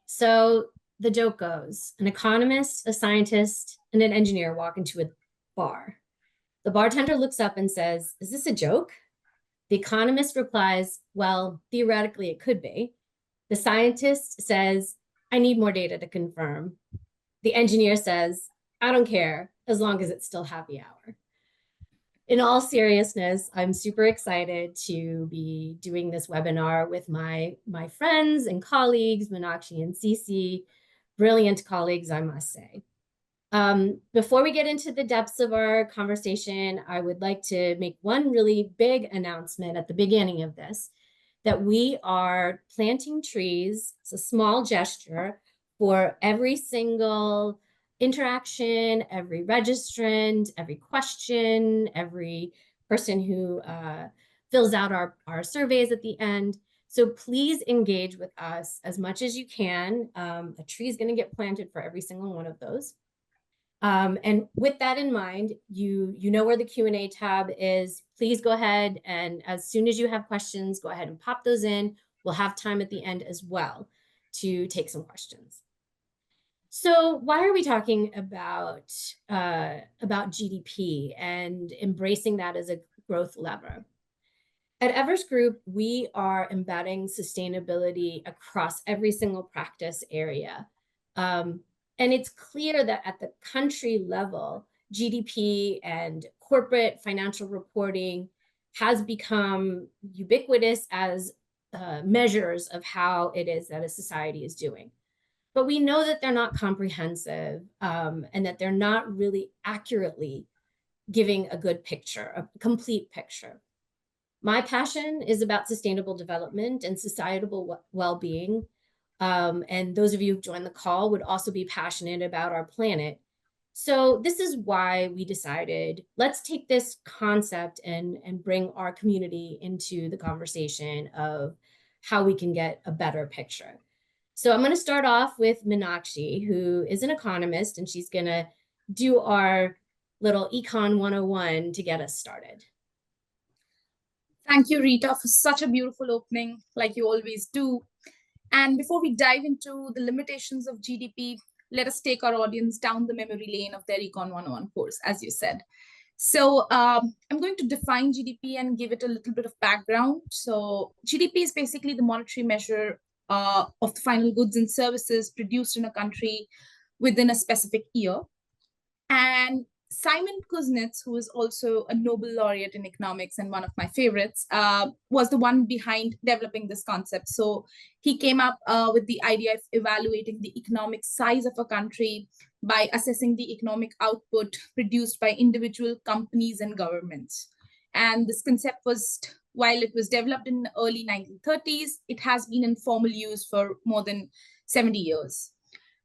So the joke goes, an economist, a scientist, and an engineer walk into a bar. The bartender looks up and says, "Is this a joke?" The economist replies, "Well, theoretically it could be." The scientist says, "I need more data to confirm." The engineer says, "I don't care, as long as it's still happy hour." In all seriousness, I'm super excited to be doing this webinar with my friends and colleagues, Meenakshi and Cece, brilliant colleagues, I must say. Before we get into the depths of our conversation, I would like to make one really big announcement at the beginning of this, that we are planting trees. It's a small gesture for every single interaction, every registrant, every question, every person who fills out our surveys at the end. So please engage with us as much as you can. A tree is going to get planted for every single one of those. And with that in mind, you know where the Q&A tab is. Please go ahead, and as soon as you have questions, go ahead and pop those in. We'll have time at the end as well to take some questions. So why are we talking about GDP and embracing that as a growth lever? At Everest Group, we are embedding sustainability across every single practice area. And it's clear that at the country level, GDP and corporate financial reporting has become ubiquitous as measures of how it is that a society is doing. But we know that they're not comprehensive and that they're not really accurately giving a good picture, a complete picture. My passion is about sustainable development and societal well-being. And those of you who've joined the call would also be passionate about our planet. So this is why we decided, let's take this concept and bring our community into the conversation of how we can get a better picture. So I'm going to start off with Meenakshi, who is an economist, and she's going to do our little Econ 101 to get us started. Thank you, Rita, for such a beautiful opening, like you always do. And before we dive into the limitations of GDP, let us take our audience down the memory lane of their Econ 101 course, as you said. So I'm going to define GDP and give it a little bit of background. So GDP is basically the monetary measure of the final goods and services produced in a country within a specific year. And Simon Kuznets, who is also a Nobel laureate in economics and one of my favorites, was the one behind developing this concept. So he came up with the idea of evaluating the economic size of a country by assessing the economic output produced by individual companies and governments. And this concept was, while it was developed in the early 1930s, it has been in formal use for more than 70 years.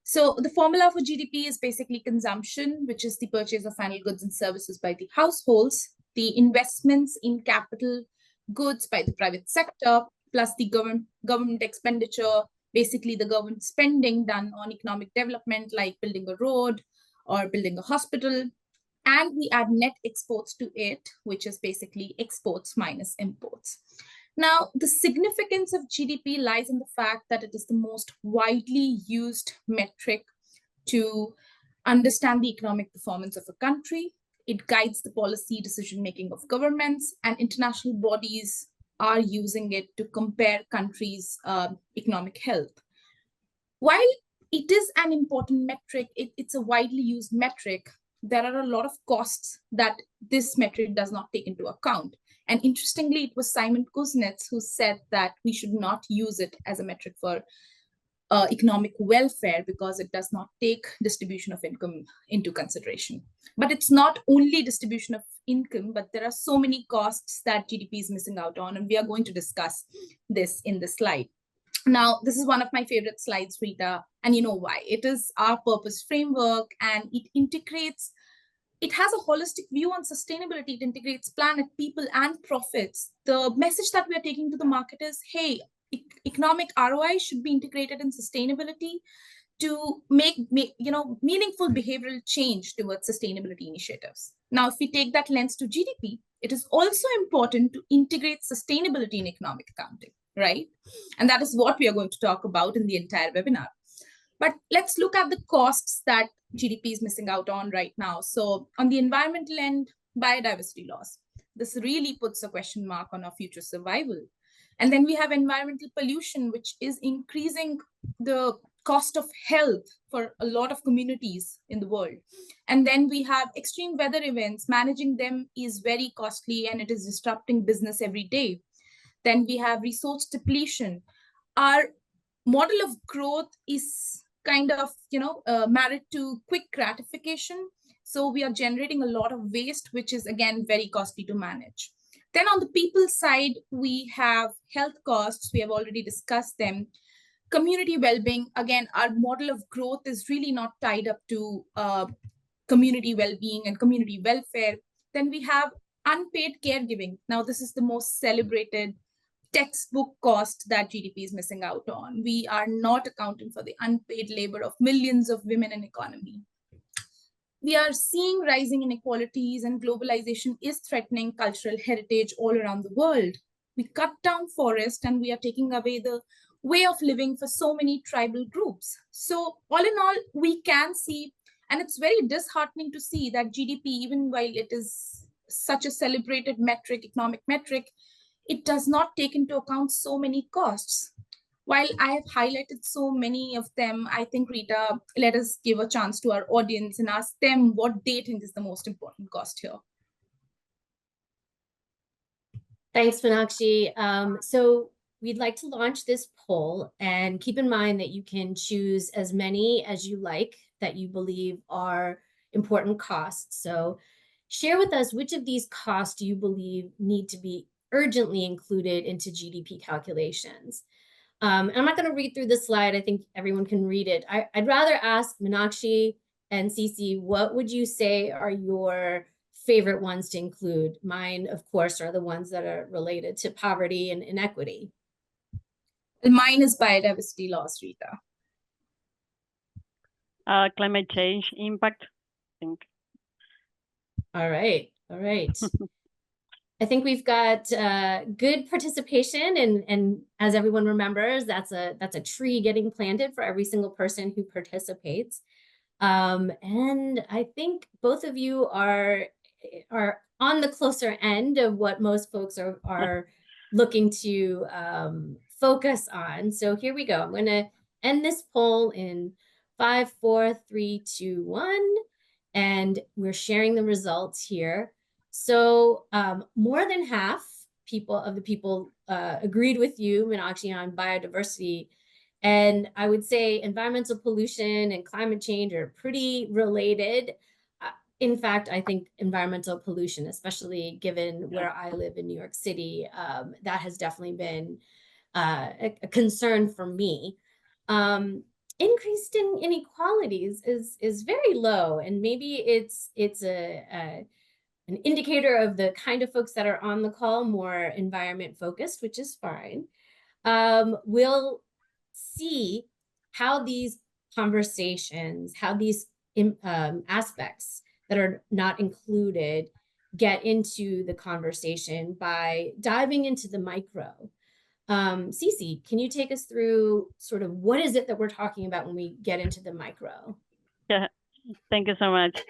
So the formula for GDP is basically consumption, which is the purchase of final goods and services by the households, the investments in capital goods by the private sector, plus the government expenditure, basically the government spending done on economic development, like building a road or building a hospital. And we add net exports to it, which is basically exports minus imports. Now, the significance of GDP lies in the fact that it is the most widely used metric to understand the economic performance of a country. It guides the policy decision-making of governments, and international bodies are using it to compare countries' economic health. While it is an important metric, it's a widely used metric, there are a lot of costs that this metric does not take into account. And interestingly, it was Simon Kuznets who said that we should not use it as a metric for economic welfare because it does not take distribution of income into consideration. But it's not only distribution of income, but there are so many costs that GDP is missing out on, and we are going to discuss this in this slide. Now, this is one of my favorite slides, Rita, and you know why. It is our purpose framework, and it has a holistic view on sustainability. It integrates planet, people, and profits. The message that we are taking to the market is, hey, economic ROI should be integrated in sustainability. to make meaningful behavioral change towards sustainability initiatives. Now, if we take that lens to GDP, it is also important to integrate sustainability in economic accounting, right? And that is what we are going to talk about in the entire webinar. But let's look at the costs that GDP is missing out on right now. So on the environmental end, biodiversity loss. This really puts a question mark on our future survival. And then we have environmental pollution, which is increasing the cost of health for a lot of communities in the world. And then we have extreme weather events. Managing them is very costly and it is disrupting business every day. Then we have resource depletion. Our model of growth is kind of married to quick gratification. So we are generating a lot of waste, which is again very costly to manage. Then on the people side, we have health costs. We have already discussed them. Community well-being, again, our model of growth is really not tied up to community well-being and community welfare. Then we have unpaid caregiving. Now, this is the most celebrated textbook cost that GDP is missing out on. We are not accounting for the unpaid labor of millions of women in economy. We are seeing rising inequalities and globalization is threatening cultural heritage all around the world. We cut down forests and we are taking away the way of living for so many tribal groups. So all in all, we can see, and it's very disheartening to see that GDP, even while it is such a celebrated metric, economic metric, it does not take into account so many costs. While I have highlighted so many of them, I think, Rita, let us give a chance to our audience and ask them what they think is the most important cost here. Thanks, Meenakshi. So we'd like to launch this poll, and keep in mind that you can choose as many as you like that you believe are important costs. So share with us which of these costs do you believe need to be urgently included into GDP calculations. I'm not going to read through this slide. I think everyone can read it. I'd rather ask Meenakshi and Cece, what would you say are your favorite ones to include? Mine, of course, are the ones that are related to poverty and inequity. Mine is biodiversity loss, Rita. Climate change impact, I think. All right. I think we've got good participation, and as everyone remembers, that's a tree getting planted for every single person who participates. And I think both of you are on the closer end of what most folks are looking to focus on. So here we go. I'm going to end this poll in 5, 4, 3, 2, 1, and we're sharing the results here. So more than half of the people agreed with you, Meenakshi, on biodiversity. And I would say environmental pollution and climate change are pretty related. In fact, I think environmental pollution, especially given where I live in New York City, that has definitely been a concern for me. Increased inequalities is very low, and maybe it's an indicator of the kind of folks that are on the call, more environment focused, which is fine. We'll see how these conversations, how these aspects that are not included get into the conversation by diving into the micro. Cece, can you take us through sort of what is it that we're talking about when we get into the micro? Yeah, thank you so much.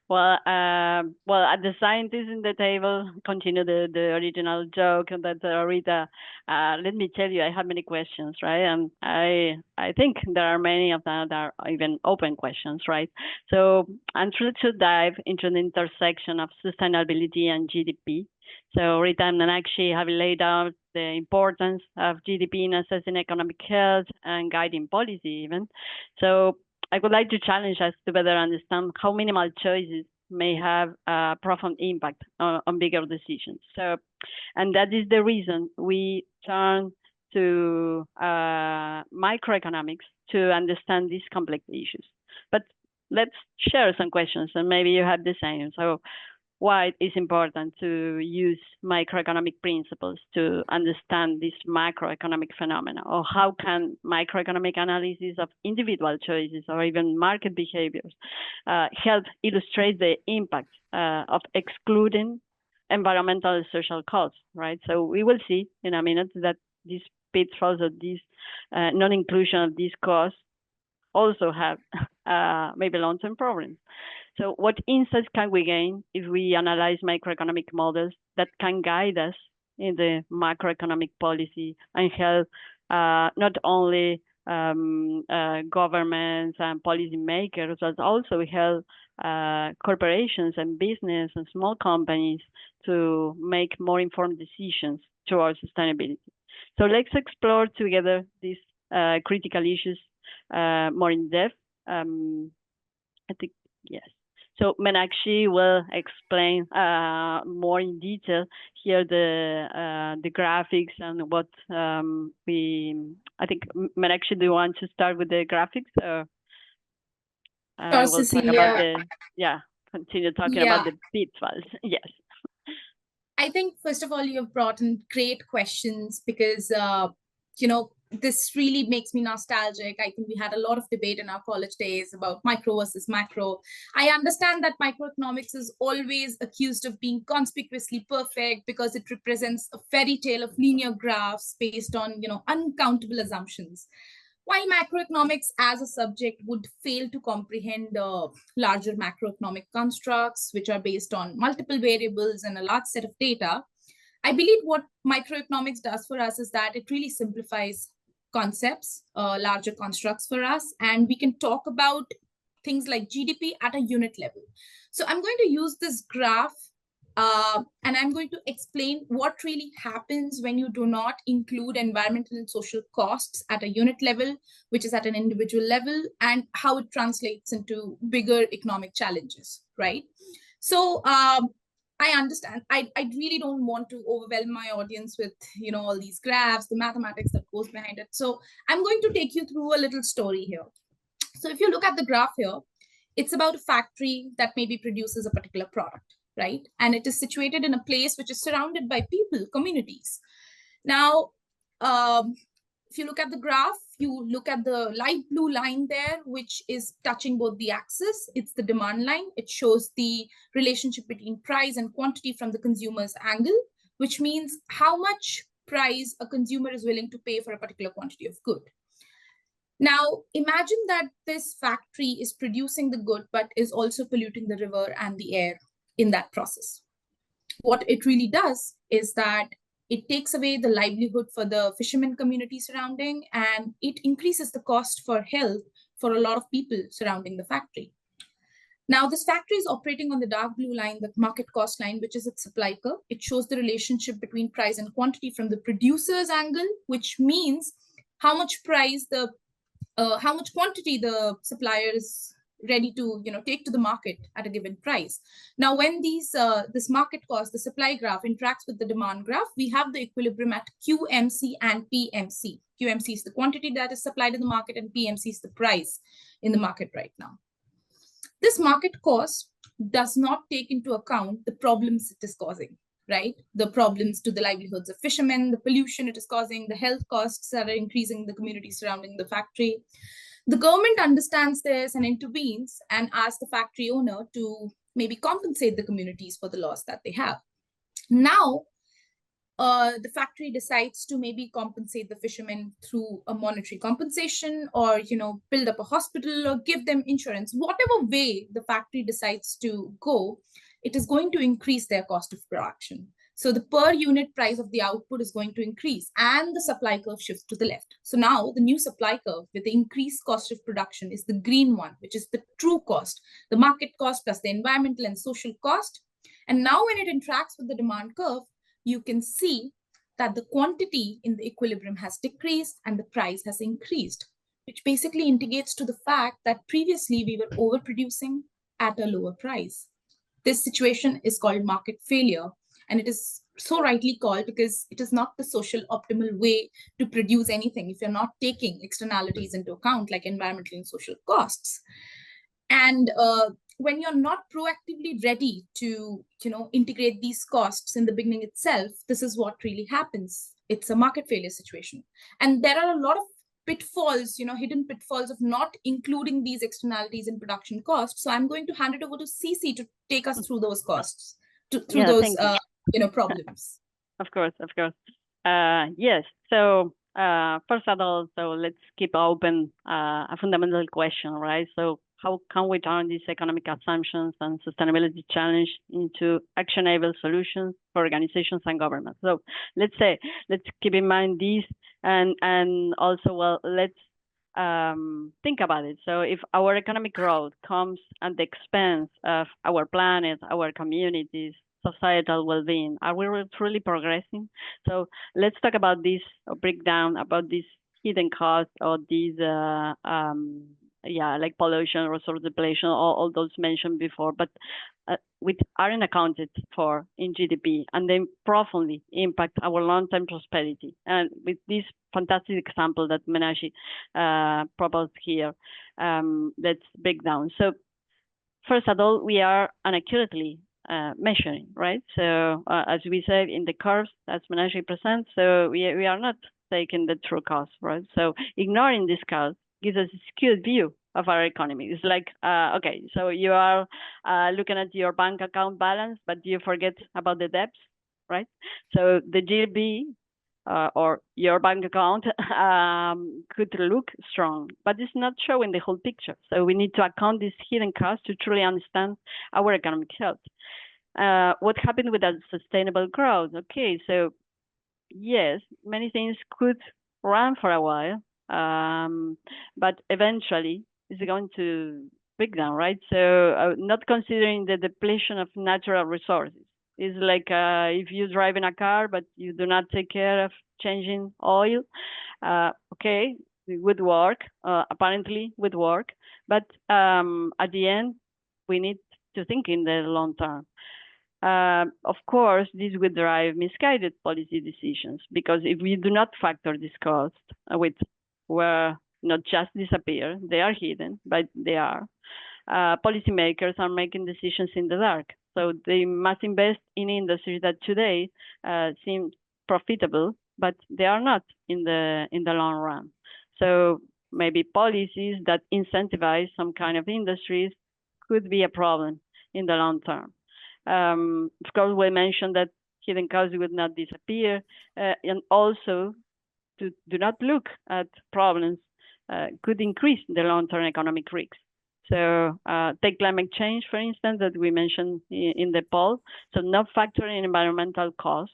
Well, at the scientists in the table, continue the original joke that Rita, let me tell you, I have many questions, right? And I think there are many of them that are even open questions, right? So I'm trying to dive into the intersection of sustainability and GDP. So Rita and Meenakshi have laid out the importance of GDP in assessing economic health and guiding policy even. So I would like to challenge us to better understand how minimal choices may have a profound impact on bigger decisions. So, and that is the reason we turn to microeconomics to understand these complex issues. But let's share some questions, and maybe you have the same. So, why it's important to use microeconomic principles to understand this macroeconomic phenomena, or how can microeconomic analysis of individual choices or even market behaviors help illustrate the impact of excluding environmental and social costs, right? So we will see in a minute that these pitfalls of this non-inclusion of these costs also have maybe long-term problems. So what insights can we gain if we analyze macroeconomic models that can guide us in the macroeconomic policy and help not only governments and policymakers, but also help corporations and business and small companies to make more informed decisions towards sustainability. So let's explore together these critical issues more in depth. I think, yes. So Meenakshi will explain more in detail here the graphics and what I think, Meenakshi, do you want to start with the graphics? Or we'll talk about continue talking about the pitfalls. Yes. I think, first of all, you have brought in great questions because, this really makes me nostalgic. I think we had a lot of debate in our college days about micro versus macro. I understand that microeconomics is always accused of being conspicuously perfect because it represents a fairy tale of linear graphs based on, uncountable assumptions. While macroeconomics as a subject would fail to comprehend larger macroeconomic constructs, which are based on multiple variables and a large set of data, I believe what microeconomics does for us is that it really simplifies concepts, larger constructs for us, and we can talk about things like GDP at a unit level. So I'm going to use this graph and I'm going to explain what really happens when you do not include environmental and social costs at a unit level, which is at an individual level, and how it translates into bigger economic challenges, right? So I understand. I really don't want to overwhelm my audience with, all these graphs, the mathematics that goes behind it. So I'm going to take you through a little story here. So if you look at the graph here, it's about a factory that maybe produces a particular product, right? And it is situated in a place which is surrounded by people, communities. Now, if you look at the graph, you look at the light blue line there, which is touching both the axis. It's the demand line. It shows the relationship between price and quantity from the consumer's angle, which means how much price a consumer is willing to pay for a particular quantity of good. Now, imagine that this factory is producing the good, but is also polluting the river and the air in that process. What it really does is that it takes away the livelihood for the fishermen community surrounding, and it increases the cost for health for a lot of people surrounding the factory. Now, this factory is operating on the dark blue line, the market cost line, which is its supply curve. It shows the relationship between price and quantity from the producer's angle, which means how much price how much quantity the supplier is ready to take to the market at a given price. Now, when this market cost, the supply graph, interacts with the demand graph, we have the equilibrium at QMC and PMC. QMC is the quantity that is supplied in the market, and PMC is the price in the market right now. This market cost does not take into account the problems it is causing, right? The problems to the livelihoods of fishermen, the pollution it is causing, the health costs that are increasing the community surrounding the factory. The government understands this and intervenes and asks the factory owner to maybe compensate the communities for the loss that they have. Now, the factory decides to maybe compensate the fishermen through a monetary compensation, or build up a hospital or give them insurance. Whatever way the factory decides to go, it is going to increase their cost of production. So the per unit price of the output is going to increase, and the supply curve shifts to the left. So now the new supply curve with the increased cost of production is the green one, which is the true cost, the market cost plus the environmental and social cost. And now when it interacts with the demand curve, you can see that the quantity in the equilibrium has decreased and the price has increased, which basically indicates to the fact that previously we were overproducing at a lower price. This situation is called market failure, and it is so rightly called because it is not the social optimal way to produce anything if you're not taking externalities into account, like environmental and social costs. And when you're not proactively ready to, integrate these costs in the beginning itself, this is what really happens. It's a market failure situation. And there are a lot of pitfalls, hidden pitfalls of not including these externalities in production costs. So I'm going to hand it over to Cici to take us through those costs, through those, problems. Of course. Yes. So first of all, so let's keep open a fundamental question, right? So how can we turn these economic assumptions and sustainability challenge into actionable solutions for organizations and governments? So let's keep in mind these, and also, well, let's think about it. So if our economic growth comes at the expense of our planet, our communities, societal well-being, are we truly progressing? So let's talk about this, or break down about these hidden costs, or these like pollution, resource depletion, all those mentioned before, but which aren't accounted for in GDP, and then profoundly impact our long-term prosperity. And with this fantastic example that Meenakshi proposed here, let's break down. So first of all, we are inaccurately measuring, right? So as we said in the curves, as Meenakshi presents, so we are not taking the true cost, right? So ignoring this cost gives us a skewed view of our economy. It's like, okay, so you are looking at your bank account balance, but you forget about the debts, right? So the GDP or your bank account could look strong, but it's not showing the whole picture. So we need to account these hidden costs to truly understand our economic health. What happened with that sustainable growth? Okay, so yes, many things could run for a while, but eventually it's going to break down, right? So not considering the depletion of natural resources. It's like if you drive in a car, but you do not take care of changing oil, okay, it would work, apparently would work, but at the end, we need to think in the long term. Of course, this would drive misguided policy decisions, because if we do not factor this cost, which were not just disappear, they are hidden, but they are. Policymakers are making decisions in the dark. So they must invest in industries that today seem profitable, but they are not in the long run. So maybe policies that incentivize some kind of industries could be a problem in the long term. Of course, we mentioned that hidden costs would not disappear, and also to do not look at problems could increase the long-term economic risks. So take climate change, for instance, that we mentioned in the poll. So not factoring environmental cost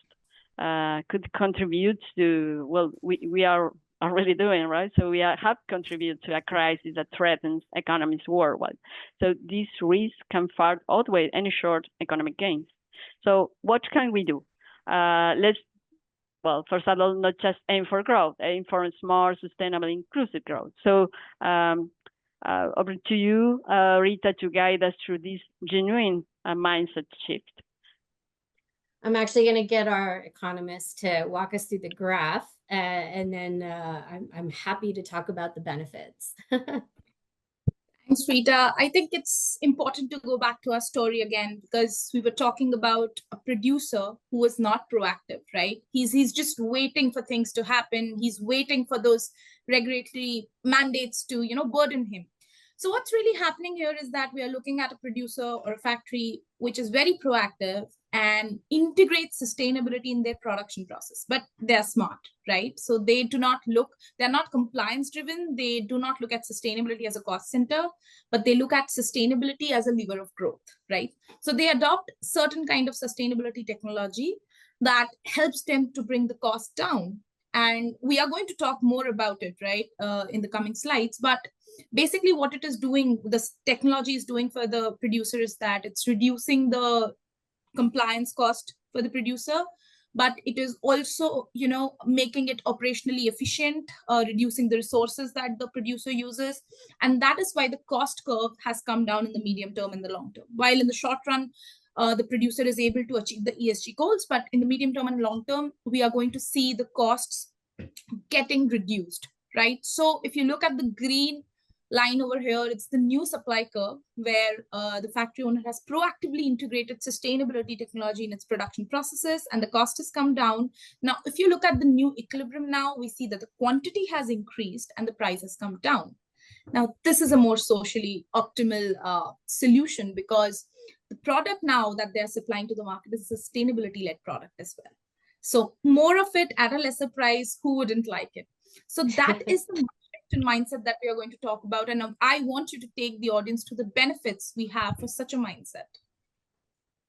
could contribute to, well, we are already doing, right? So we have contributed to a crisis that threatens economies worldwide. So these risks can far outweigh any short economic gains. So what can we do? Well, first of all, not just aim for growth, aim for smart, sustainable, inclusive growth. So over to you, Rita, to guide us through this genuine mindset shift. I'm actually going to get our economist to walk us through the graph, and then I'm happy to talk about the benefits. Thanks, Rita. I think it's important to go back to our story again, because we were talking about a producer who was not proactive, right? He's just waiting for things to happen. He's waiting for those regulatory mandates to, burden him. So what's really happening here is that we are looking at a producer or a factory which is very proactive and integrates sustainability in their production process, but they're smart, right? So they do not look, they're not compliance driven. They do not look at sustainability as a cost center, but they look at sustainability as a lever of growth, right? So they adopt certain kind of sustainability technology that helps them to bring the cost down. And we are going to talk more about it, right, in the coming slides. But basically what it is doing, this technology is doing for the producer, is that it's reducing the compliance cost for the producer, but it is also, making it operationally efficient, reducing the resources that the producer uses. And that is why the cost curve has come down in the medium term and the long term. While in the short run, the producer is able to achieve the ESG goals, but in the medium term and long term, we are going to see the costs getting reduced, right? So if you look at the green line over here, it's the new supply curve where the factory owner has proactively integrated sustainability technology in its production processes and the cost has come down. Now, if you look at the new equilibrium now, we see that the quantity has increased and the price has come down. Now, this is a more socially optimal solution because the product now that they're supplying to the market is a sustainability-led product as well. So more of it at a lesser price, who wouldn't like it? So that is the mindset that we are going to talk about. And I want you to take the audience to the benefits we have for such a mindset.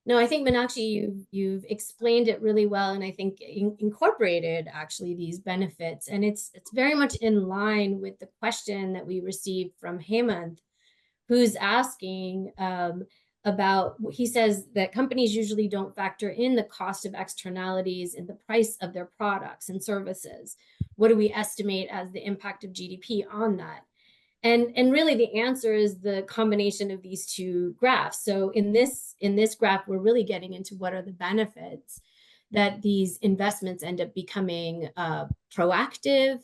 No, I think Meenakshi, you've explained it really well, and I think incorporated actually these benefits, and it's very much in line with the question that we received from Hemant, who's asking about. He says that companies usually don't factor in the cost of externalities in the price of their products and services. What do we estimate as the impact of GDP on that? And really the answer is the combination of these two graphs. So in this graph, we're really getting into what are the benefits that these investments end up becoming proactive,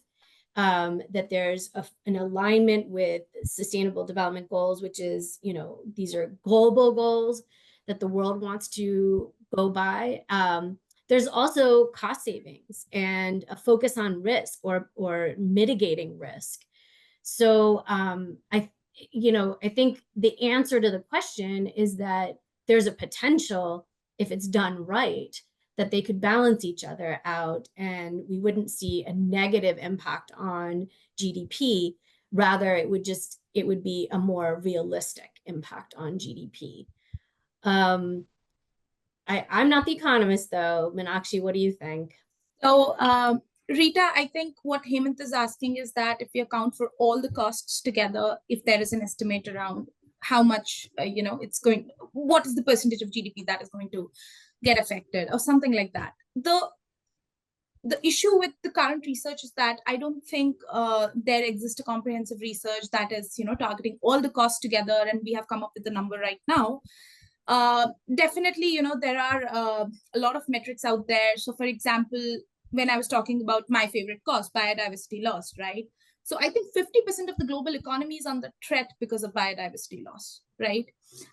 that there's an alignment with Sustainable Development Goals, which is, these are global goals that the world wants to go by. There's also cost savings and a focus on risk or mitigating risk. So I think the answer to the question is that there's a potential, if it's done right, that they could balance each other out and we wouldn't see a negative impact on GDP. Rather, it would be a more realistic impact on GDP. I'm not the economist though. Meenakshi, what do you think? So Rita, I think what Hemant is asking is that if we account for all the costs together, if there is an estimate around how much, what is the percentage of GDP that is going to get affected or something like that. The issue with the current research is that I don't think there exists a comprehensive research that is, targeting all the costs together, and we have come up with the number right now. Definitely, there are a lot of metrics out there. So for example, when I was talking about my favorite cost, biodiversity loss, right? So I think 50% of the global economy is under threat because of biodiversity loss, right?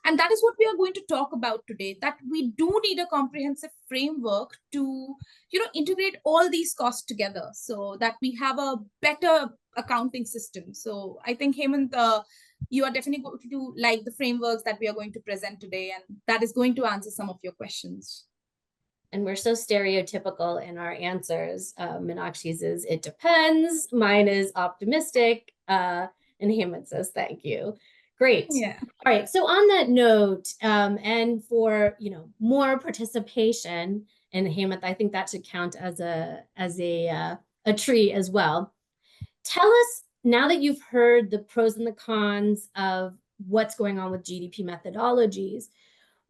And that is what we are going to talk about today, that we do need a comprehensive framework to, integrate all these costs together so that we have a better accounting system. So I think, Hemant, you are definitely going to like the frameworks that we are going to present today, and that is going to answer some of your questions. And we're so stereotypical in our answers. Meenakshi's is, it depends. Mine is optimistic. And Hemant says, thank you. Great. Yeah. All right. So on that note, and for, more participation, and Hemant, I think that should count as a tree as well. Tell us, now that you've heard the pros and the cons of what's going on with GDP methodologies,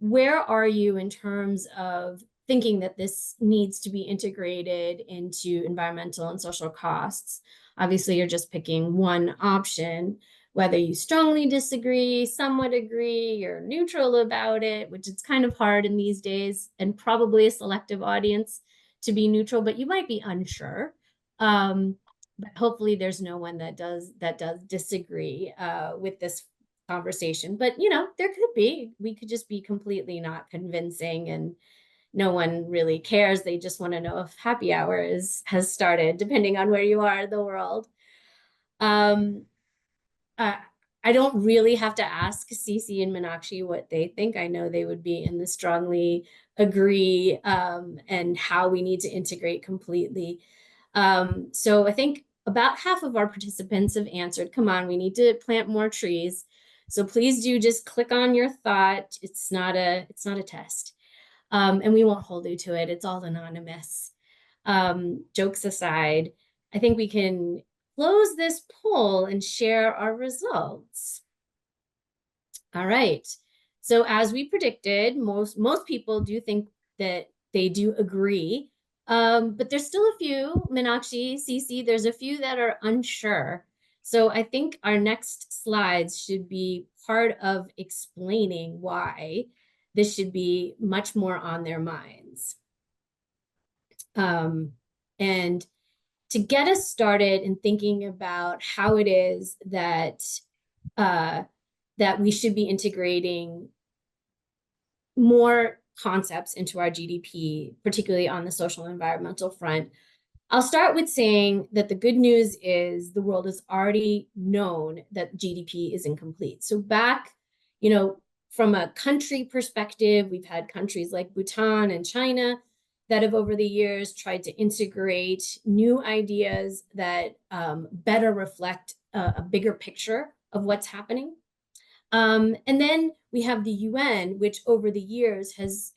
where are you in terms of thinking that this needs to be integrated into environmental and social costs? Obviously, you're just picking one option, whether you strongly disagree, somewhat agree, you're neutral about it, which it's kind of hard in these days, and probably a selective audience to be neutral, but you might be unsure. But hopefully there's no one that does disagree with this conversation. But, there could be. We could just be completely not convincing and no one really cares. They just want to know if happy hour has started, depending on where you are in the world. I don't really have to ask Cece and Meenakshi what they think. I know they would be in the strongly agree and how we need to integrate completely. So I think about half of our participants have answered, come on, we need to plant more trees. So please do just click on your thought. It's not a test. And we won't hold you to it. It's all anonymous. Jokes aside, I think we can close this poll and share our results. All right. So as we predicted, most people do think that they do agree. But there's still a few, Meenakshi, Cece, there's a few that are unsure. So I think our next slides should be part of explaining why this should be much more on their minds. And to get us started in thinking about how it is that that we should be integrating more concepts into our GDP, particularly on the social and environmental front. I'll start with saying that the good news is the world has already known that GDP is incomplete. So back, from a country perspective, we've had countries like Bhutan and China that have over the years tried to integrate new ideas that better reflect a bigger picture of what's happening. And then we have the UN, which over the years has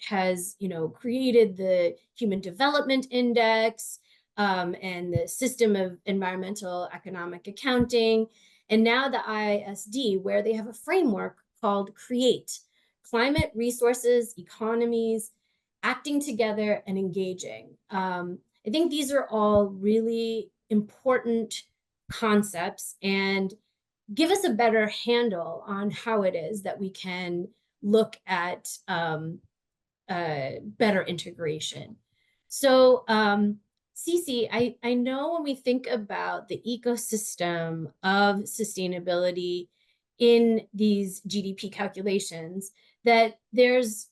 created the Human Development Index and the system of environmental economic accounting, and now the ISD, where they have a framework called CREATE: Climate, Resources, Economies, Acting Together and Engaging. I think these are all really important concepts and give us a better handle on how it is that we can look at better integration. So, Cece, I know when we think about the ecosystem of sustainability in these GDP calculations, that there's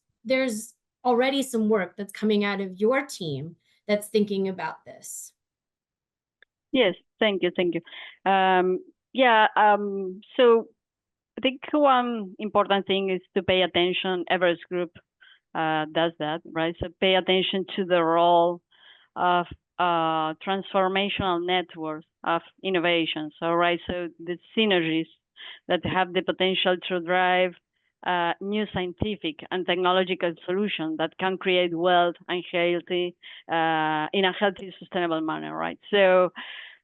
already some work that's coming out of your team that's thinking about this. Yes, thank you. So I think one important thing is to pay attention. Everest Group does that, right? So pay attention to the role of transformational networks of innovation. So the synergies that have the potential to drive new scientific and technological solutions that can create wealth and healthy in a healthy, sustainable manner, right? So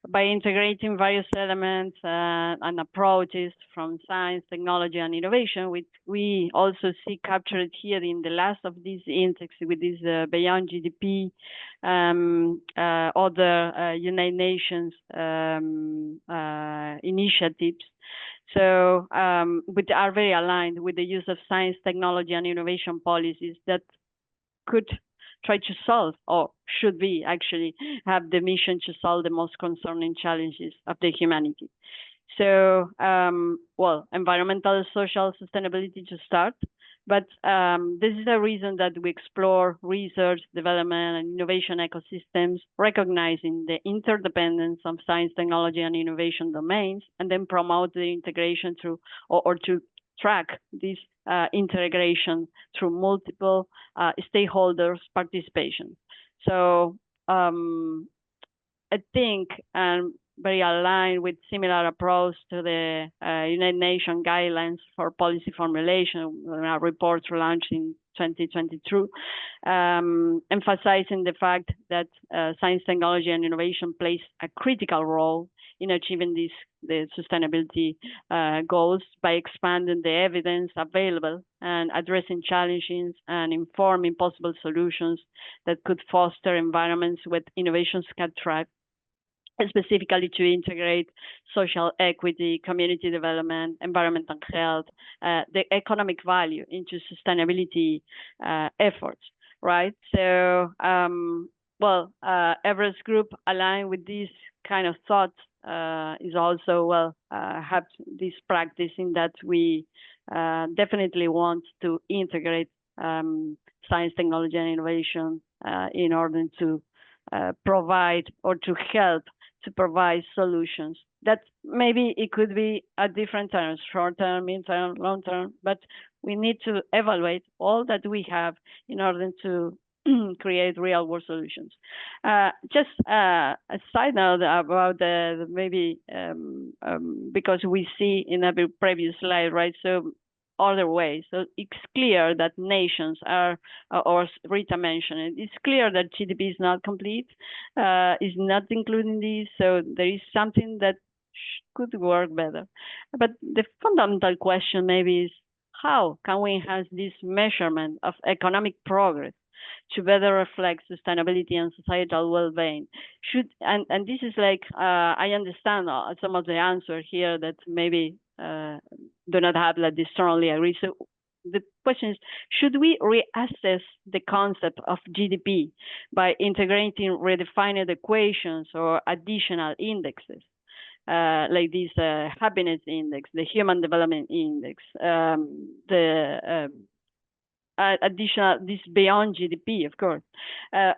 by integrating various elements and approaches from science, technology, and innovation, we also see captured here in the last of these index with this beyond GDP, other United Nations initiatives. So which are very aligned with the use of science, technology, and innovation policies that could try to solve, or should be actually have the mission to solve the most concerning challenges of the humanity. So, environmental, social sustainability to start, but this is a reason that we explore research, development, and innovation ecosystems, recognizing the interdependence of science, technology, and innovation domains, and then promote the integration through, or to track this integration through multiple stakeholders' participation. So I think very aligned with similar approach to the United Nations guidelines for policy formulation, reports launched in 2022, emphasizing the fact that science, technology, and innovation plays a critical role in achieving the sustainability goals by expanding the evidence available and addressing challenges and informing possible solutions that could foster environments where innovations can thrive, specifically to integrate social equity, community development, environmental health, the economic value into sustainability efforts, right? So, Everest Group aligned with these kind of thoughts is also, have this practice in that we definitely want to integrate science, technology, and innovation in order to provide or to help to provide solutions that maybe it could be at different terms, short term, mid-term, long term, but we need to evaluate all that we have in order to create real world solutions. Just a side note about the maybe because we see in a previous slide, right? So other ways. So it's clear that nations are, or Rita mentioned it, it's clear that GDP is not complete, is not including this. So there is something that could work better. But the fundamental question maybe is, how can we enhance this measurement of economic progress to better reflect sustainability and societal well-being? And this is like, I understand some of the answer here that maybe do not have like this strongly agree. So the question is, should we reassess the concept of GDP by integrating redefined equations or additional indexes? like this happiness index, the human development index, the additional, this beyond GDP, of course,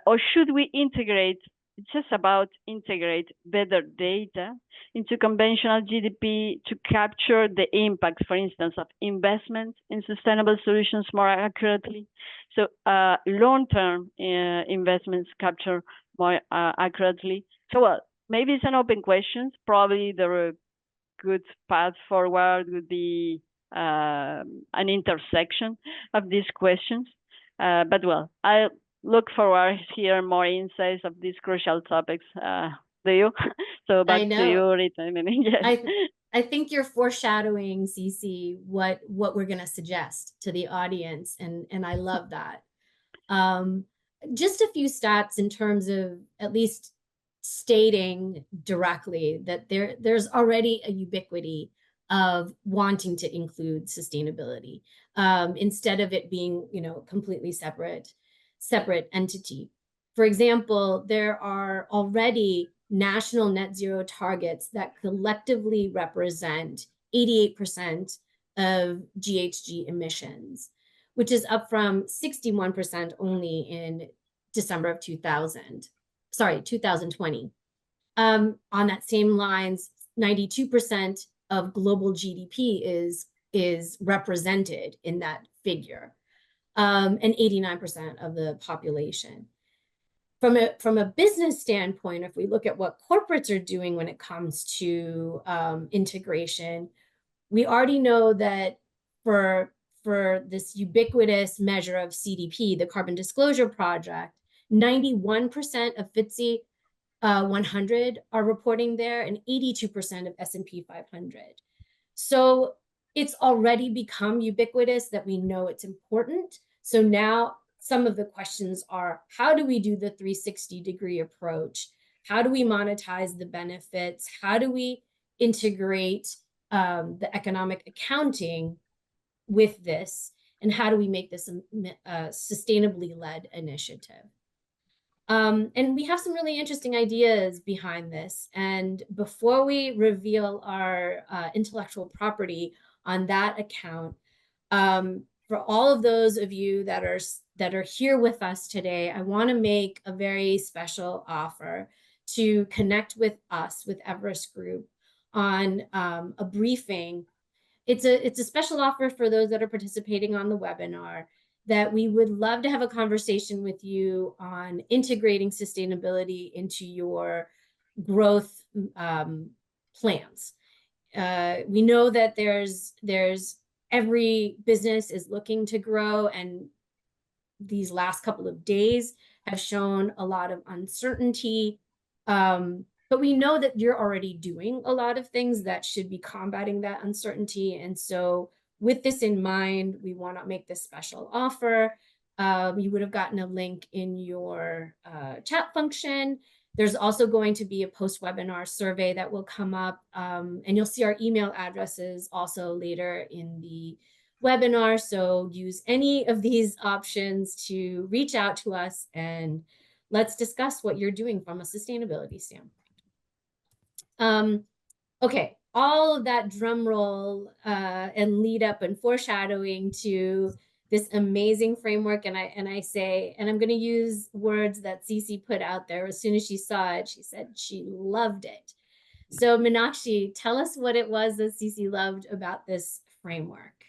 or should we integrate? It's just about integrate better data into conventional GDP to capture the impact, for instance, of investment in sustainable solutions more accurately. So long-term investments capture more accurately. So well, maybe it's an open question. Probably the good path forward would be an intersection of these questions. But well, I look forward to hear more insights of these crucial topics. Do you? So back to you, Rita. Yes. I think you're foreshadowing, Cece, what we're going to suggest to the audience, and I love that. Just a few stats in terms of at least stating directly that there's already a ubiquity of wanting to include sustainability instead of it being, completely separate entity. For example, there are already national net zero targets that collectively represent 88% of GHG emissions, which is up from 61% only in December of 2020. On that same lines, 92% of global GDP is represented in that figure, and 89% of the population. From a business standpoint, if we look at what corporates are doing when it comes to integration, we already know that for this ubiquitous measure of CDP, the Carbon Disclosure Project, 91% of FTSE 100 are reporting there, and 82% of S&P 500. So it's already become ubiquitous that we know it's important. So now some of the questions are, how do we do the 360-degree approach? How do we monetize the benefits? How do we integrate the economic accounting with this? And how do we make this a sustainably led initiative? And we have some really interesting ideas behind this. And before we reveal our intellectual property on that account, for all of those of you that are here with us today, I want to make a very special offer to connect with us, with Everest Group, on a briefing. It's a special offer for those that are participating on the webinar, that we would love to have a conversation with you on integrating sustainability into your growth plans. We know that there's every business is looking to grow, and these last couple of days have shown a lot of uncertainty. But we know that you're already doing a lot of things that should be combating that uncertainty. And so with this in mind, we want to make this special offer. You would have gotten a link in your chat function. There's also going to be a post-webinar survey that will come up, and you'll see our email addresses also later in the webinar. So use any of these options to reach out to us, and let's discuss what you're doing from a sustainability standpoint. Okay, all of that drum roll and lead up and foreshadowing to this amazing framework. And I say, and I'm going to use words that Cece put out there as soon as she saw it. She said she loved it. So Meenakshi, tell us what it was that Cece loved about this framework.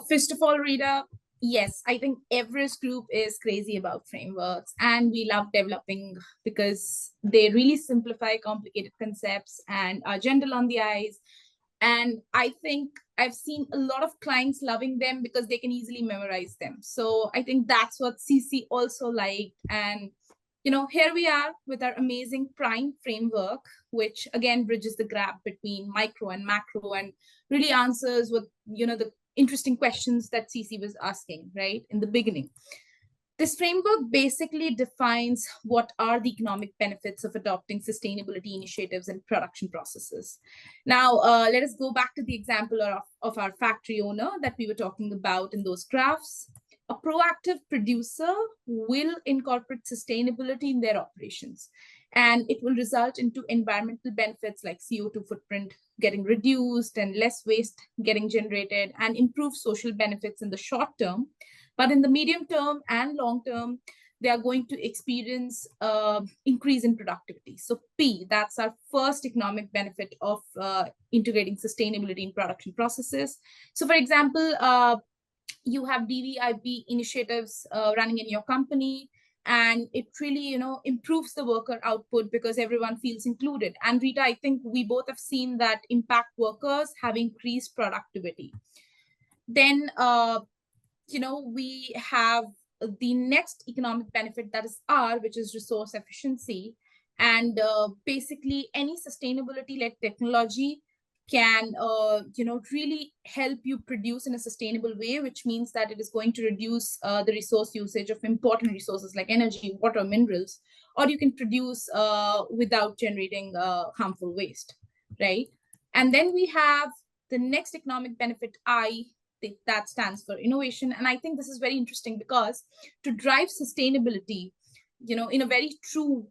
First of all, Rita, yes, I think Everest Group is crazy about frameworks, and we love developing because they really simplify complicated concepts and are gentle on the eyes. And I think I've seen a lot of clients loving them because they can easily memorize them. So I think that's what CC also liked. And, here we are with our amazing Prime framework, which again bridges the gap between micro and macro and really answers what, the interesting questions that CC was asking, right, in the beginning. This framework basically defines what are the economic benefits of adopting sustainability initiatives and production processes. Now, let us go back to the example of our factory owner that we were talking about in those graphs. A proactive producer will incorporate sustainability in their operations. And it will result into environmental benefits like CO2 footprint getting reduced and less waste getting generated, and improve social benefits in the short term. But in the medium term and long term, they are going to experience increase in productivity. So P, that's our first economic benefit of integrating sustainability in production processes. So for example, you have DVIP initiatives running in your company, and it really, improves the worker output because everyone feels included. And Rita, I think we both have seen that impact workers have increased productivity. Then, we have the next economic benefit, that is R, which is resource efficiency. And basically, any sustainability-led technology can, really help you produce in a sustainable way, which means that it is going to reduce the resource usage of important resources like energy, water, minerals, or you can produce without generating harmful waste, right? And then we have the next economic benefit, I, that stands for innovation. And I think this is very interesting because to drive sustainability, in a very true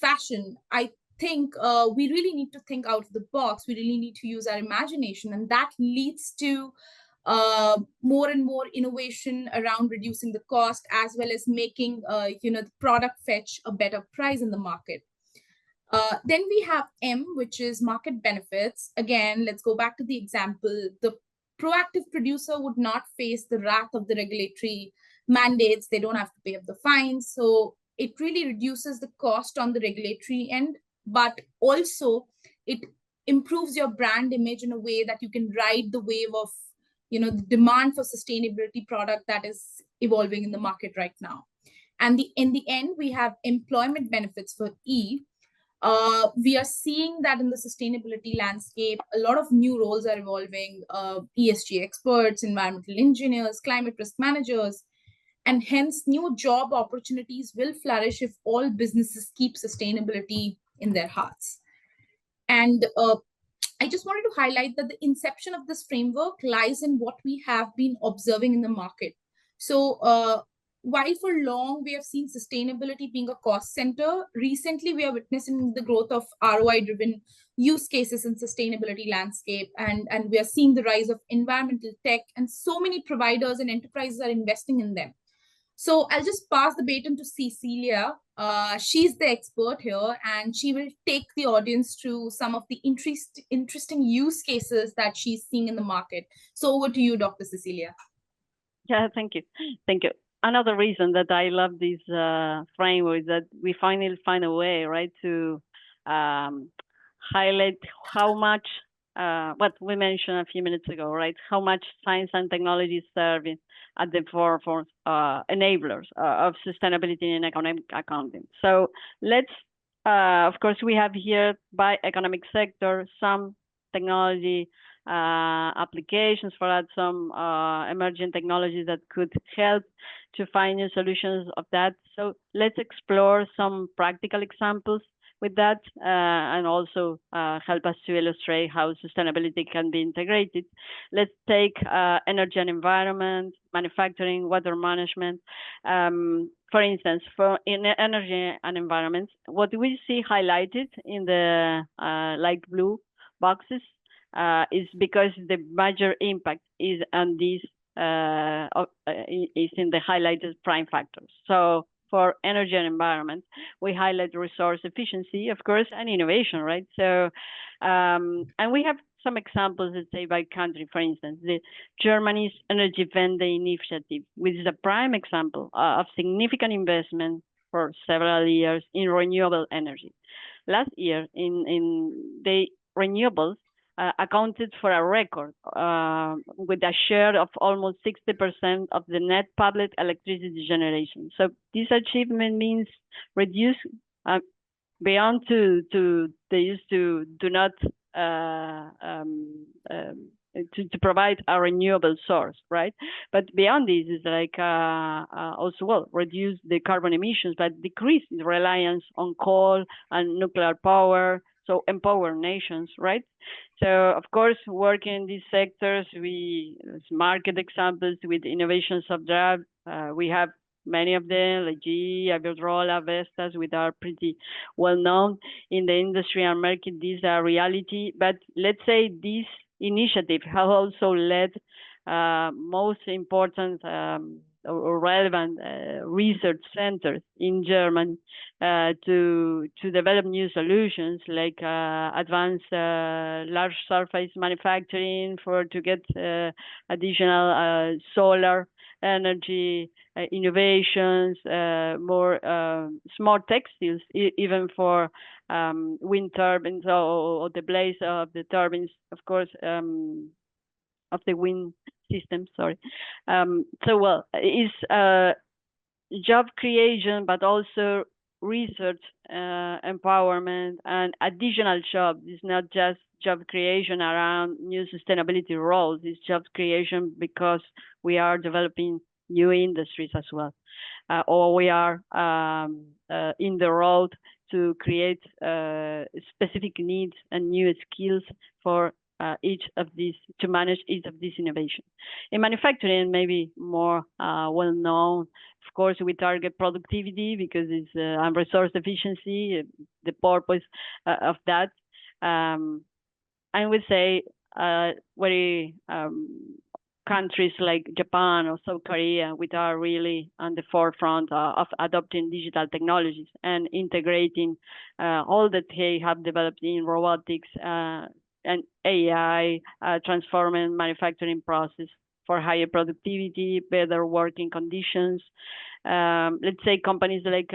fashion, I think we really need to think out of the box. We really need to use our imagination, and that leads to more and more innovation around reducing the cost, as well as making the product fetch a better price in the market. Then we have M, which is market benefits. Again, let's go back to the example. The proactive producer would not face the wrath of the regulatory mandates. They don't have to pay up the fines. So it really reduces the cost on the regulatory end, but also it improves your brand image in a way that you can ride the wave of, the demand for sustainability product that is evolving in the market right now. And in the end, we have employment benefits for E. We are seeing that in the sustainability landscape, a lot of new roles are evolving, ESG experts, environmental engineers, climate risk managers, and hence new job opportunities will flourish if all businesses keep sustainability in their hearts. And I just wanted to highlight that the inception of this framework lies in what we have been observing in the market. So while for long we have seen sustainability being a cost center, recently we are witnessing the growth of ROI-driven use cases in sustainability landscape, and we are seeing the rise of environmental tech, and so many providers and enterprises are investing in them. So I'll just pass the baton to Cecilia. She's the expert here, and she will take the audience through some of the interesting use cases that she's seeing in the market. So over to you, Dr. Cecilia. Yeah, thank you. Thank you. Another reason that I love this framework is that we finally find a way, right, to highlight how much, what we mentioned a few minutes ago, right, how much science and technology is serving at the forefront enablers of sustainability in economic accounting. So let's, of course, we have here by economic sector, some technology applications for that, some emerging technologies that could help to find new solutions of that. So let's explore some practical examples with that, and also help us to illustrate how sustainability can be integrated. Let's take energy and environment, manufacturing, water management. For instance, in energy and environment, what we see highlighted in the light blue boxes is because the major impact is on these is in the highlighted prime factors. So for energy and environment, we highlight resource efficiency, of course, and innovation, right? So, and we have some examples, let's say by country, for instance, the Germany's Energy Wende initiative, which is a prime example of significant investment for several years in renewable energy. Last year, in the renewables, accounted for a record with a share of almost 60% of the net public electricity generation. So this achievement means reduce beyond to they used to do not to provide a renewable source, right? But beyond this is like also, well, reduce the carbon emissions, but decrease the reliance on coal and nuclear power. So empower nations, right? So of course, working in these sectors, we market examples with innovations of that. We have many of them, like GE, Iberdrola, Vestas, which are pretty well known in the industry and market. These are reality. But let's say this initiative has also led most important or relevant research centers in Germany to develop new solutions like advanced large surface manufacturing to get additional solar energy innovations, more smart textiles, even for wind turbines or the blades of the turbines, of course, of the wind system. Sorry. So well, it's job creation, but also research, empowerment, and additional jobs. It's not just job creation around new sustainability roles. It's job creation because we are developing new industries as well, or we are in the road to create specific needs and new skills for each of these, to manage each of these innovations. In manufacturing, maybe more well known, of course, we target productivity because it's and resource efficiency, the purpose of that. I would say very countries like Japan or South Korea, which are really on the forefront of adopting digital technologies and integrating all that they have developed in robotics and AI, transforming manufacturing process for higher productivity, better working conditions. Let's say companies like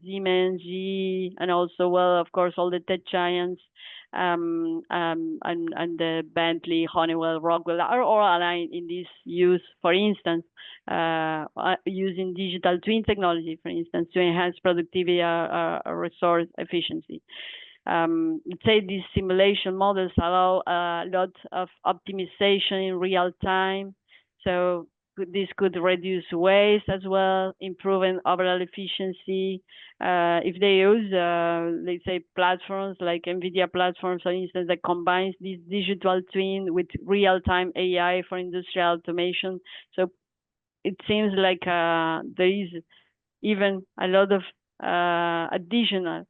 Siemens, GE, and also, well, of course, all the tech giants, and the Bentley, Honeywell, Rockwell are all aligned in this use, for instance, using digital twin technology, for instance, to enhance productivity or resource efficiency. Let's say these simulation models allow a lot of optimization in real time. So this could reduce waste as well, improving overall efficiency. If they use, let's say, platforms like NVIDIA platforms, for instance, that combines this digital twin with real-time AI for industrial automation. So it seems like there is even a lot of additional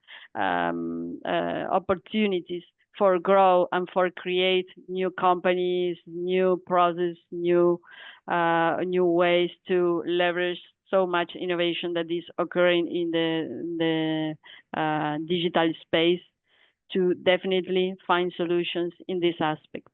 opportunities for growth and for create new companies, new process, new ways to leverage so much innovation that is occurring in the digital space, to definitely find solutions in this aspect.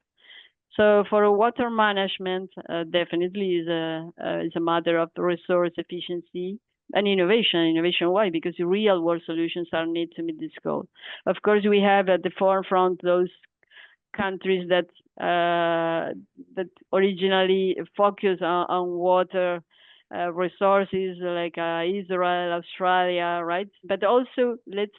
So for water management, definitely is a matter of resource efficiency and innovation. Innovation, why? Because real world solutions are needed to meet this goal. Of course, we have at the forefront those countries that originally focus on water resources, like Israel, Australia, right? But also, let's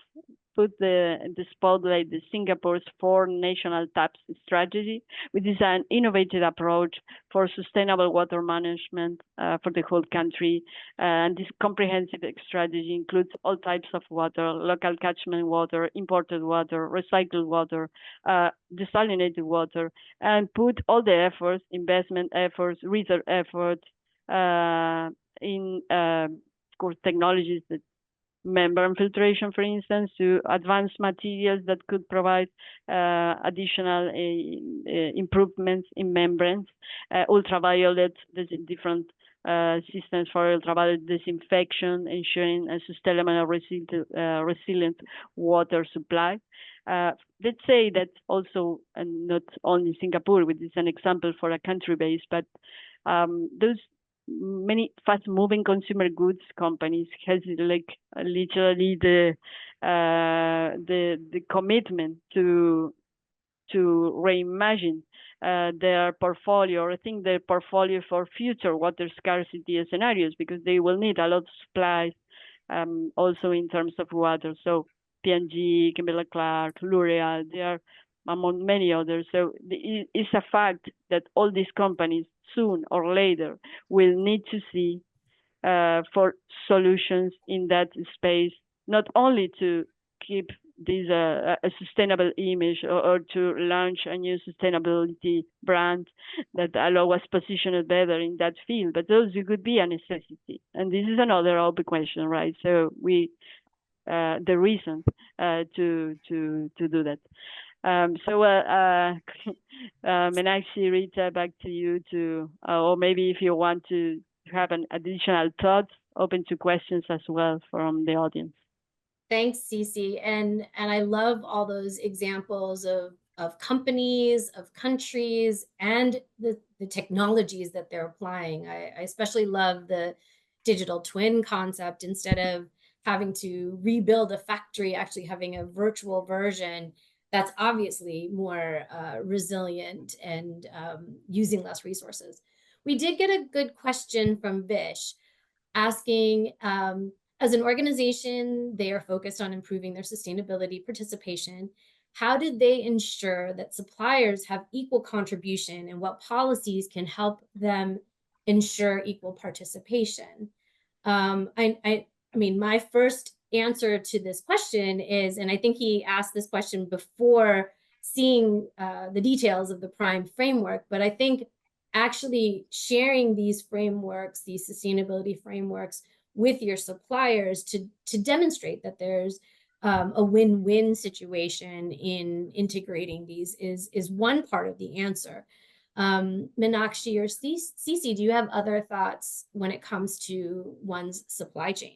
put the spotlight the Singapore's 4 national taps strategy, which is an innovative approach for sustainable water management for the whole country. And this comprehensive strategy includes all types of water: local catchment water, imported water, recycled water, desalinated water, and put all the efforts, investment efforts, research efforts in, of course, technologies that membrane filtration, for instance, to advanced materials that could provide additional improvements in membranes, ultraviolet, there's different systems for ultraviolet disinfection, ensuring a sustainable resilient water supply. Let's say that also, and not only Singapore, which is an example for a country base, but those many fast-moving consumer goods companies has like literally the commitment to reimagine their portfolio, or think their portfolio for future water scarcity scenarios, because they will need a lot of supplies, also in terms of water. So P&G, Kimberly-Clark, L'Oreal, they are among many others. So it's a fact that all these companies soon or later will need to see for solutions in that space, not only to keep this a sustainable image, or to launch a new sustainability brand that allow us position it better in that field. But those could be a necessity, and this is another open question, right? So we the reason to do that. Meenakshi, Rita, back to you to, or maybe if you want to have an additional thought, open to questions as well from the audience. Thanks, Cece. And I love all those examples of companies, of countries, and the technologies that they're applying. I especially love the digital twin concept. Instead of having to rebuild a factory, actually having a virtual version that's obviously more resilient and using less resources. We did get a good question from Vish asking, as an organization, they are focused on improving their sustainability participation. How did they ensure that suppliers have equal contribution, and what policies can help them ensure equal participation? I mean, my first answer to this question is, and I think he asked this question before seeing the details of the PRIME framework, but I think actually sharing these frameworks, these sustainability frameworks, with your suppliers to demonstrate that there's a win-win situation in integrating these is one part of the answer. Meenakshi or Cece, do you have other thoughts when it comes to one's supply chain?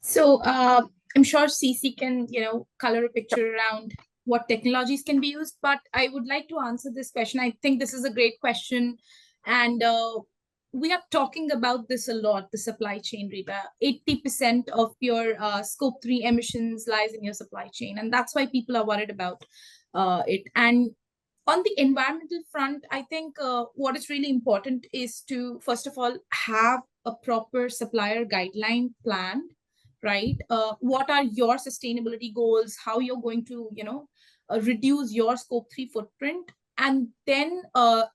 So I'm sure Cece can, color a picture around what technologies can be used, but I would like to answer this question. I think this is a great question, and we are talking about this a lot, the supply chain, Rita. 80% of your scope 3 emissions lies in your supply chain, and that's why people are worried about it. And on the environmental front, I think what is really important is to, first of all, have a proper supplier guideline plan, right? What are your sustainability goals? How you're going to, reduce your scope 3 footprint, and then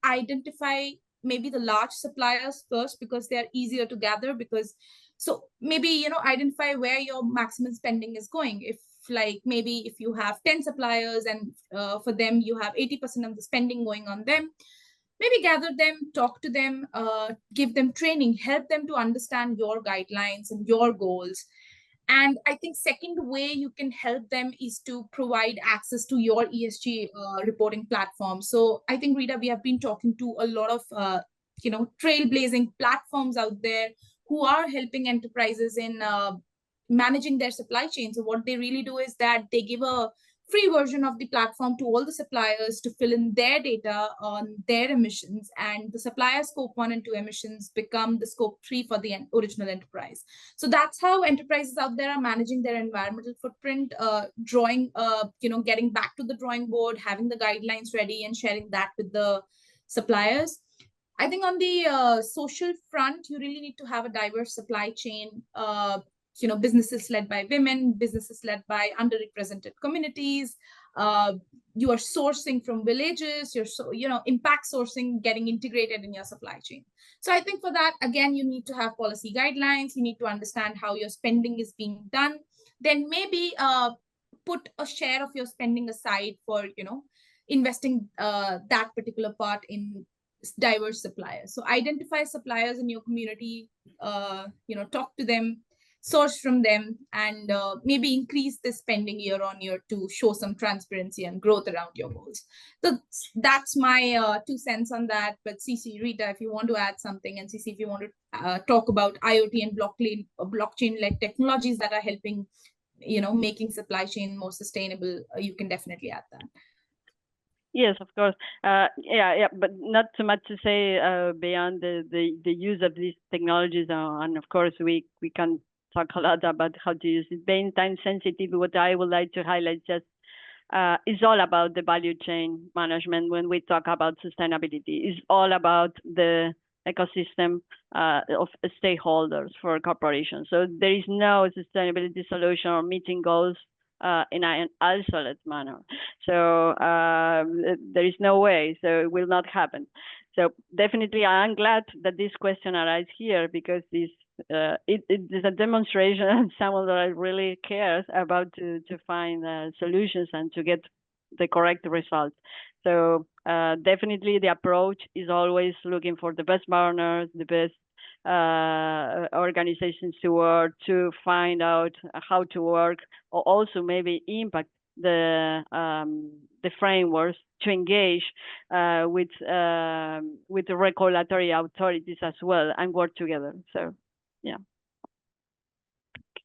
identify maybe the large suppliers first, because they're easier to gather. Because so maybe identify where your maximum spending is going. If maybe if you have 10 suppliers and for them you have 80% of the spending going on them, maybe gather them, talk to them, give them training, help them to understand your guidelines and your goals. And I think second way you can help them is to provide access to your ESG reporting platform. So I think, Rita, we have been talking to a lot of trailblazing platforms out there who are helping enterprises in managing their supply chain. So what they really do is that they give a free version of the platform to all the suppliers to fill in their data on their emissions, and the supplier scope 1 and 2 emissions become the scope 3 for the original enterprise. So that's how enterprises out there are managing their environmental footprint, getting back to the drawing board, having the guidelines ready and sharing that with the suppliers. I think on the social front, you really need to have a diverse supply chain. Businesses led by women, businesses led by underrepresented communities. You are sourcing from villages. You're impact sourcing getting integrated in your supply chain. So I think for that, again, you need to have policy guidelines. You need to understand how your spending is being done. Then maybe put a share of your spending aside for investing that particular part in diverse suppliers. So identify suppliers in your community. Talk to them, source from them, and maybe increase the spending year on year to show some transparency and growth around your goals. So that's my 2 cents on that. But Cece, Rita, if you want to add something, and Cece, if you want to talk about IoT and blockchain-led technologies that are helping, making supply chain more sustainable, you can definitely add that. Yes, of course. But not too much to say beyond the use of these technologies, and of course we can talk a lot about how to use it. Being time sensitive, what I would like to highlight just is all about the value chain management. When we talk about sustainability, it's all about the ecosystem of stakeholders for corporations. So there is no sustainability solution or meeting goals in an isolate manner. So there is no way. So it will not happen. So definitely, I'm glad that this question arises here, because this it is a demonstration of someone that really cares about to find solutions and to get the correct results. So definitely, the approach is always looking for the best partners, the best organizations to work, to find out how to work, or also maybe impact the frameworks to engage with the regulatory authorities as well and work together. So, yeah.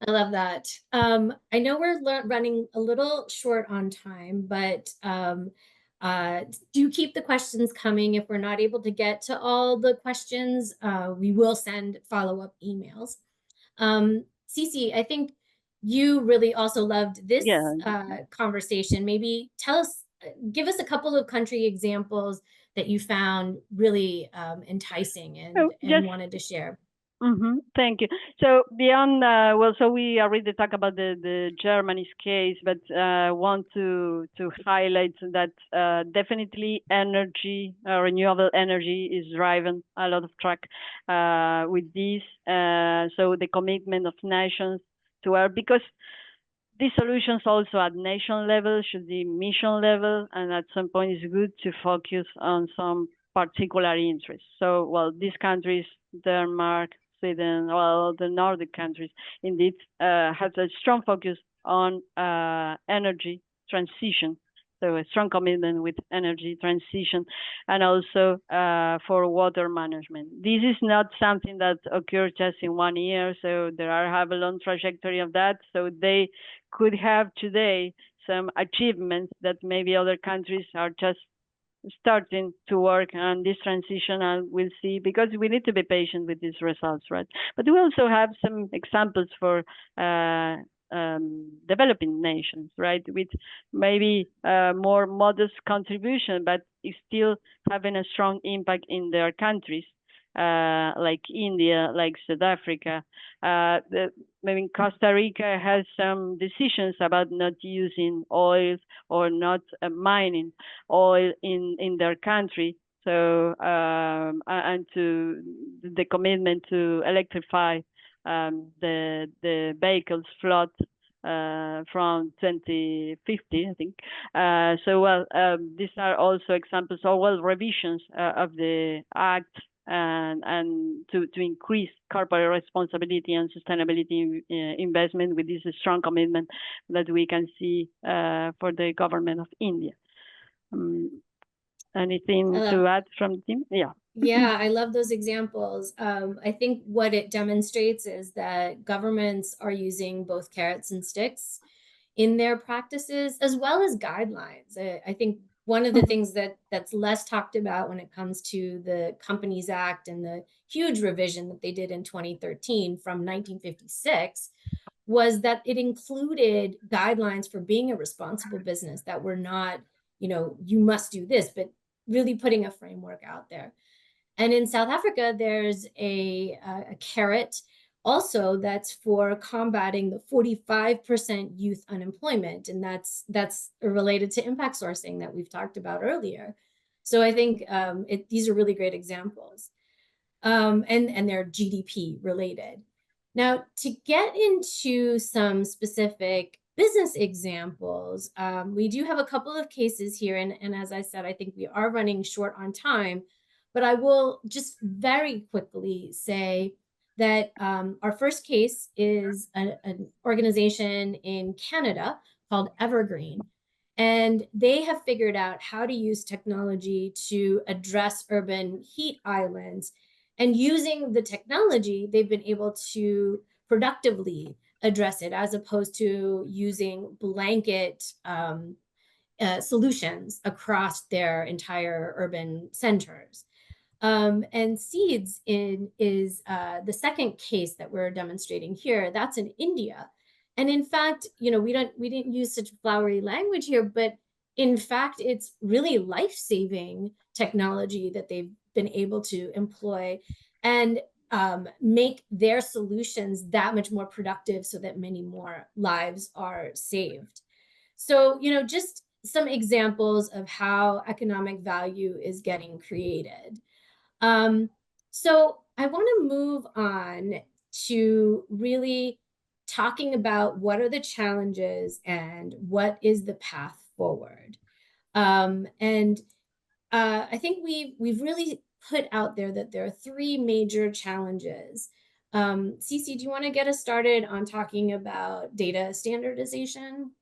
I love that. I know we're running a little short on time, but do keep the questions coming. If we're not able to get to all the questions, we will send follow-up emails. Cece, I think you really also loved this conversation. Maybe give us a couple of country examples that you found really enticing and wanted to share. Thank you. So beyond, well, so we already talked about the Germany's case, but want to highlight that definitely energy, renewable energy is driving a lot of track with this. So the commitment of nations to work, because these solutions also at nation level should be mission level, and at some point it's good to focus on some particular interests. So, well, these countries, Denmark, Sweden, well, the Nordic countries, indeed, has a strong focus on energy transition. So a strong commitment with energy transition, and also for water management. This is not something that occurred just in 1 year. So have a long trajectory of that. So they could have today some achievements that maybe other countries are just starting to work on this transition, and we'll see, because we need to be patient with these results, right? But we also have some examples for developing nations, right, with maybe more modest contribution, but is still having a strong impact in their countries, like India, like South Africa. Maybe Costa Rica has some decisions about not using oil or not mining oil in their country. So and to the commitment to electrify the vehicles float from 2050, I think. So, well, these are also examples, or well, revisions of the act, and to increase corporate responsibility and sustainability investment, with this strong commitment that we can see for the government of India. Anything to add from the team? Yeah. Yeah, I love those examples. I think what it demonstrates is that governments are using both carrots and sticks in their practices, as well as guidelines. I think one of the things that's less talked about when it comes to the Companies Act and the huge revision that they did in 2013 from 1956 was that it included guidelines for being a responsible business that were not, you must do this, but really putting a framework out there. And in South Africa, there's a carrot also that's for combating the 45% youth unemployment. And that's related to impact sourcing that we've talked about earlier. So I think these are really great examples. And they're GDP related. Now, to get into some specific business examples, we do have a couple of cases here. And as I said, I think we are running short on time. But I will just very quickly say that our first case is an organization in Canada called Evergreen. And they have figured out how to use technology to address urban heat islands. And using the technology, they've been able to productively address it, as opposed to using blanket solutions across their entire urban centers. And Seeds is the second case that we're demonstrating here. That's in India. And in fact, we didn't use such flowery language here, but in fact, it's really life-saving technology that they've been able to employ and make their solutions that much more productive so that many more lives are saved. So, just some examples of how economic value is getting created. So I want to move on to really talking about what are the challenges and what is the path forward. And I think we've really put out there that there are three major challenges. Cece, do you want to get us started on talking about data standardization?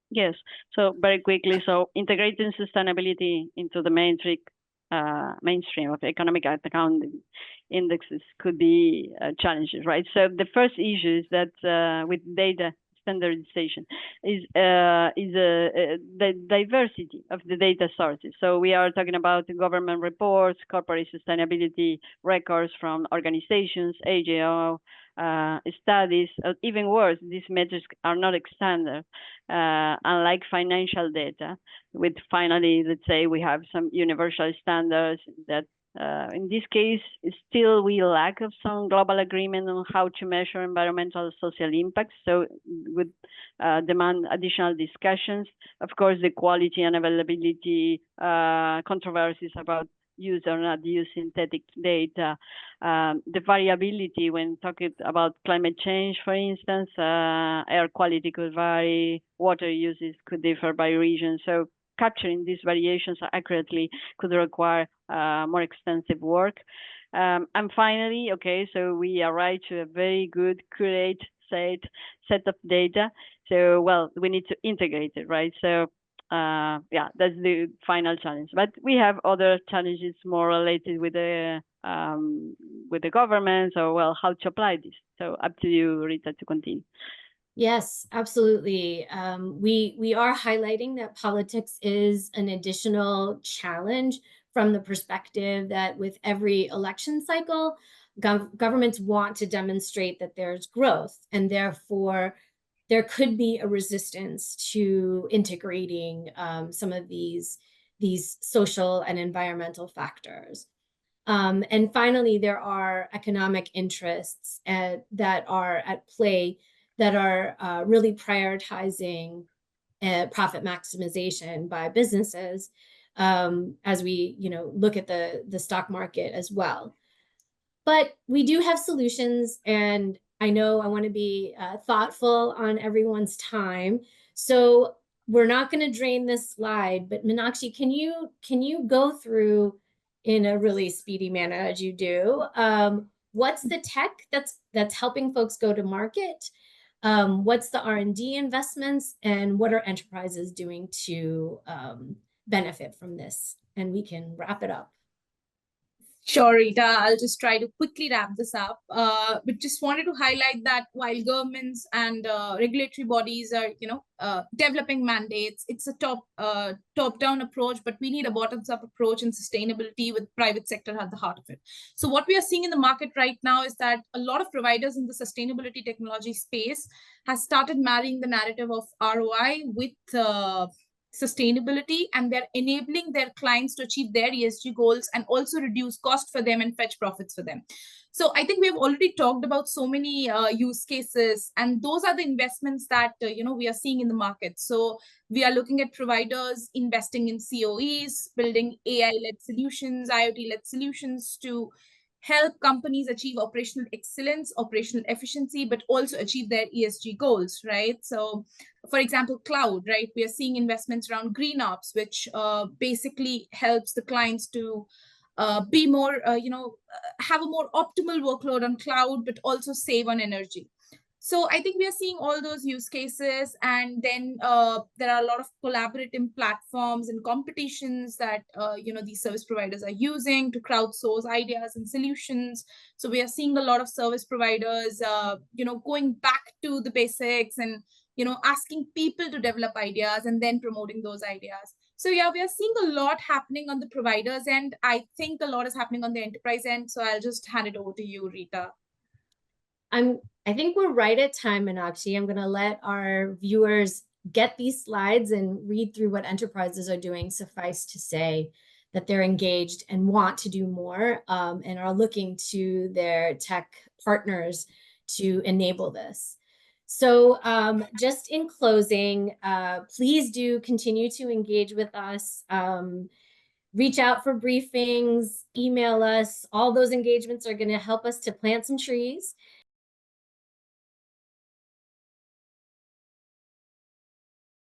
Yes. So very quickly, so integrating sustainability into the mainstream of economic accounting indexes could be challenges, right? So the first issue is that with data standardization is the diversity of the data sources. So we are talking about government reports, corporate sustainability records from organizations, AGO, studies. Even worse, these metrics are not standard, unlike financial data. With finally, let's say we have some universal standards that in this case, still we lack of some global agreement on how to measure environmental social impacts. So would demand additional discussions. Of course, the quality and availability controversies about use or not use synthetic data, the variability when talking about climate change, for instance, air quality could vary, water uses could differ by region. So capturing these variations accurately could require more extensive work. And finally, okay, so we arrive to a very good curate set of data. So, well, we need to integrate it, right? So, yeah, that's the final challenge. But we have other challenges more related with the government, or well, how to apply this. So, up to you, Rita, to continue. Yes, absolutely. We are highlighting that politics is an additional challenge from the perspective that with every election cycle, governments want to demonstrate that there's growth, and therefore there could be a resistance to integrating some of these social and environmental factors. And finally, there are economic interests that are at play that are really prioritizing profit maximization by businesses as we look at the stock market as well. But we do have solutions, and I know I want to be thoughtful on everyone's time. So we're not going to drain this slide, but Meenakshi, can you go through in a really speedy manner as you do? What's the tech that's helping folks go to market? What's the R&D investments, and what are enterprises doing to benefit from this? And we can wrap it up. Sure, Rita, I'll just try to quickly wrap this up. But just wanted to highlight that while governments and regulatory bodies are, developing mandates, it's a top-down approach, but we need a bottoms-up approach in sustainability with private sector at the heart of it. So what we are seeing in the market right now is that a lot of providers in the sustainability technology space has started marrying the narrative of ROI with sustainability, and they're enabling their clients to achieve their ESG goals and also reduce cost for them and fetch profits for them. So I think we have already talked about so many use cases, and those are the investments that we are seeing in the market. So we are looking at providers investing in COEs, building AI-led solutions, IoT-led solutions to help companies achieve operational excellence, operational efficiency, but also achieve their ESG goals, right? So, for example, cloud, right? We are seeing investments around green ops, which basically helps the clients to be more, have a more optimal workload on cloud, but also save on energy. So I think we are seeing all those use cases, and then there are a lot of collaborative platforms and competitions that these service providers are using to crowdsource ideas and solutions. So we are seeing a lot of service providers, going back to the basics and asking people to develop ideas and then promoting those ideas. So yeah, we are seeing a lot happening on the providers end. I think a lot is happening on the enterprise end. So I'll just hand it over to you, Rita. I think we're right at time, Meenakshi. I'm going to let our viewers get these slides and read through what enterprises are doing. Suffice to say that they're engaged and want to do more and are looking to their tech partners to enable this. So just in closing, please do continue to engage with us. reach out for briefings, email us. All those engagements are going to help us to plant some trees